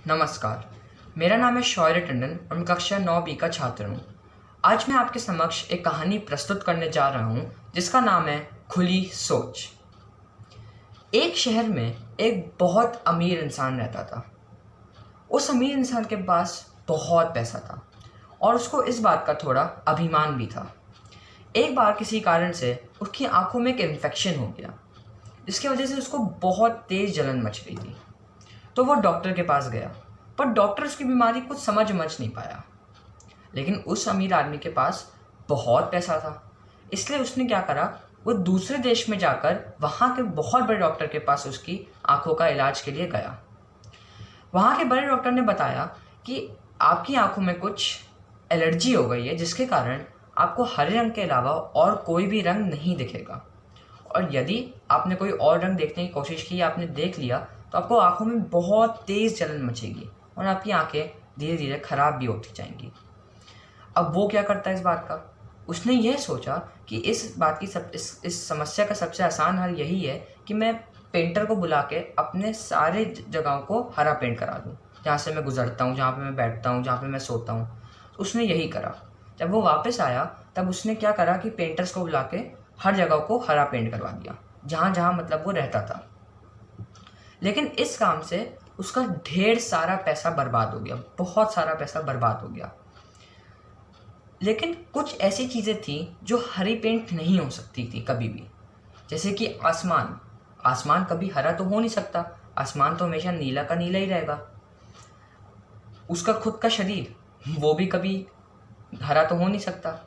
नमस्कार, मेरा नाम है शौर्य टंडन और मैं कक्षा 9B का छात्र हूँ। आज मैं आपके समक्ष एक कहानी प्रस्तुत करने जा रहा हूँ जिसका नाम है खुली सोच। एक शहर में एक बहुत अमीर इंसान रहता था। उस अमीर इंसान के पास बहुत पैसा था और उसको इस बात का थोड़ा अभिमान भी था। एक बार किसी कारण से उसकी आंखों में एक इन्फेक्शन हो गया जिसकी वजह से उसको बहुत तेज़ जलन मच रही थी। तो वो डॉक्टर के पास गया, पर डॉक्टर उसकी बीमारी को समझ नहीं पाया। लेकिन उस अमीर आदमी के पास बहुत पैसा था, इसलिए उसने क्या करा, वो दूसरे देश में जाकर वहाँ के बहुत बड़े डॉक्टर के पास उसकी आंखों का इलाज के लिए गया। वहाँ के बड़े डॉक्टर ने बताया कि आपकी आंखों में कुछ एलर्जी हो गई है जिसके कारण आपको हरे रंग के अलावा और कोई भी रंग नहीं दिखेगा, और यदि आपने कोई और रंग देखने की कोशिश की, आपने देख लिया, तो आपको आंखों में बहुत तेज़ जलन मचेगी और आपकी आंखें धीरे धीरे ख़राब भी होती जाएंगी। अब वो क्या करता है इस बात का, उसने यह सोचा कि इस बात की इस समस्या का सबसे आसान हल यही है कि मैं पेंटर को बुला के अपने सारे जगहों को हरा पेंट करा दूँ, जहाँ से मैं गुजरता हूँ, जहाँ पे मैं बैठता हूँ, जहाँ पे मैं सोता हूँ। तो उसने यही करा। जब वो वापस आया तब उसने क्या करा कि पेंटर्स को बुला के हर जगह को हरा पेंट करवा दिया, जहाँ जहाँ मतलब वो रहता था। लेकिन इस काम से उसका ढेर सारा पैसा बर्बाद हो गया, बहुत सारा पैसा बर्बाद हो गया। लेकिन कुछ ऐसी चीज़ें थी जो हरी पेंट नहीं हो सकती थी कभी भी, जैसे कि आसमान कभी हरा तो हो नहीं सकता, आसमान तो हमेशा नीला का नीला ही रहेगा। उसका खुद का शरीर वो भी कभी हरा तो हो नहीं सकता।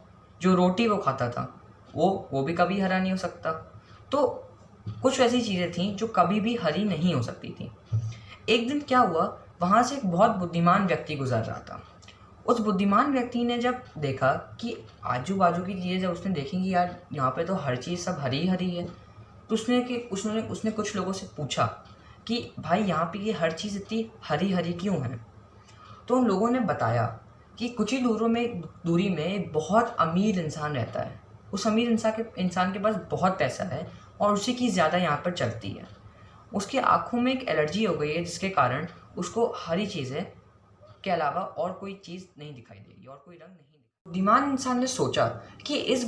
जो रोटी वो खाता था वो भी कभी हरा नहीं हो सकता। तो कुछ ऐसी चीज़ें थीं जो कभी भी हरी नहीं हो सकती थी। एक दिन क्या हुआ, वहाँ से एक बहुत बुद्धिमान व्यक्ति गुजर रहा था। उस बुद्धिमान व्यक्ति ने जब देखा कि आजू बाजू की चीज़ें जब उसने देखी कि यार यहाँ पे तो हर चीज़ सब हरी हरी है, तो उसने कुछ लोगों से पूछा कि भाई यहाँ पे ये हर चीज़ इतनी हरी हरी क्यों है। तो उन लोगों ने बताया कि कुछ ही दूरी में एक बहुत अमीर इंसान रहता है। उस अमीर इंसान के पास बहुत पैसा है और उसी की ज़्यादा यहाँ पर चलती है। उसकी आँखों में एक एलर्जी हो गई है जिसके कारण उसको हरी चीज़ें के अलावा और कोई चीज़ नहीं दिखाई देगी और कोई रंग नहीं दिखेगा। बुद्धिमान इंसान ने सोचा कि इस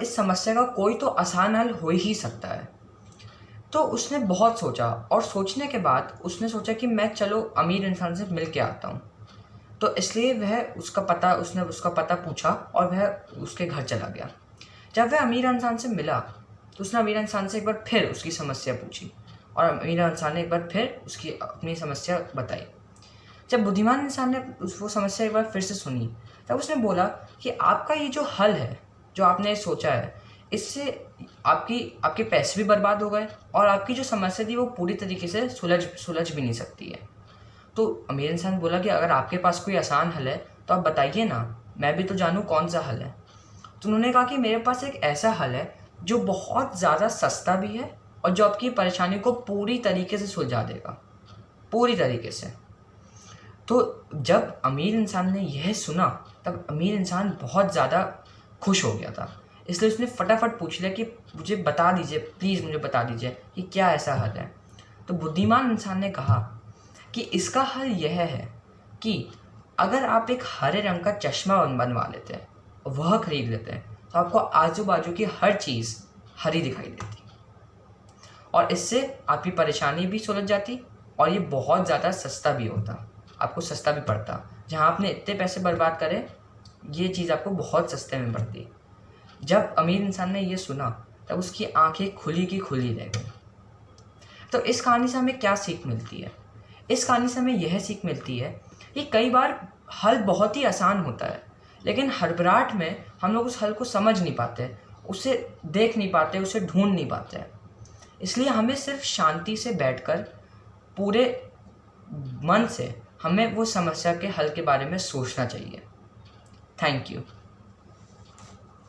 समस्या का कोई तो आसान हल हो ही सकता है। तो उसने बहुत सोचा और सोचने के बाद उसने सोचा कि मैं चलो अमीर इंसान से मिल के आता हूँ। तो इसलिए उसने उसका पता पूछा और वह उसके घर चला गया। जब वह अमीर इंसान से मिला तो उसने अमीर इंसान से एक बार फिर उसकी समस्या पूछी और अमीर इंसान ने एक बार फिर उसकी अपनी समस्या बताई। जब बुद्धिमान इंसान ने वो समस्या एक बार फिर से सुनी तब उसने बोला कि आपका ये जो हल है, जो आपने सोचा है, इससे आपके पैसे भी बर्बाद हो गए और आपकी जो समस्या थी वो पूरी तरीके से सुलझ भी नहीं सकती है। तो अमीर इंसान बोला कि अगर आपके पास कोई आसान हल है तो आप बताइए ना, मैं भी तो जानूँ कौन सा हल है। तो उन्होंने कहा कि मेरे पास एक ऐसा हल है जो बहुत ज़्यादा सस्ता भी है और जो आपकी परेशानी को पूरी तरीके से सुलझा देगा, पूरी तरीके से। तो जब अमीर इंसान ने यह सुना तब अमीर इंसान बहुत ज़्यादा खुश हो गया था, इसलिए उसने फटाफट पूछ लिया कि मुझे बता दीजिए, प्लीज़ मुझे बता दीजिए कि क्या ऐसा हल है। तो बुद्धिमान इंसान ने कहा कि इसका हल यह है कि अगर आप एक हरे रंग का चश्मा बनवा लेते हैं, वह खरीद लेते हैं, तो आपको आजू बाजू की हर चीज़ हरी दिखाई देती और इससे आपकी परेशानी भी सुलझ जाती और ये बहुत ज़्यादा सस्ता भी होता, आपको सस्ता भी पड़ता। जहाँ आपने इतने पैसे बर्बाद करे, ये चीज़ आपको बहुत सस्ते में पड़ती। जब अमीर इंसान ने ये सुना तब उसकी आंखें खुली की खुली रह गई। तो इस कहानी से हमें क्या सीख मिलती है? इस कहानी से हमें यह सीख मिलती है कि कई बार हल बहुत ही आसान होता है, लेकिन हड़बड़ाहट में हम लोग उस हल को समझ नहीं पाते, उसे देख नहीं पाते, उसे ढूंढ नहीं पाते। इसलिए हमें सिर्फ शांति से बैठकर पूरे मन से हमें वो समस्या के हल के बारे में सोचना चाहिए। Thank you.